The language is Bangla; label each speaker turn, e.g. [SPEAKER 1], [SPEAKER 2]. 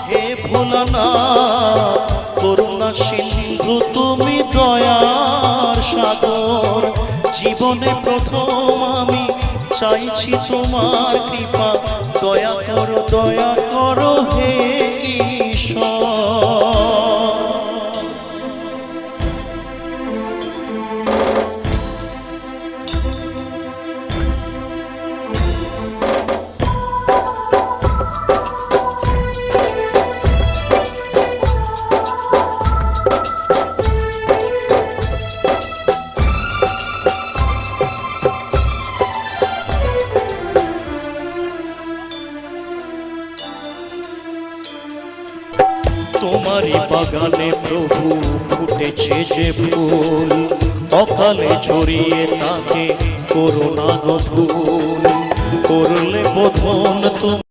[SPEAKER 1] হে ভোলানাথ করুণা সিন্ধু তুমি দয়ার সাগর, জীবনে প্রথম আমি চাইছি তোমার কৃপা, দয়া করো হে ঈশ্বর। তোমারই বাগানে প্রভু ফুটেছে যে ফুল, অকালে ছড়িয়ে তাকে করুণা গো ভুল, করলে বোধন তুমি।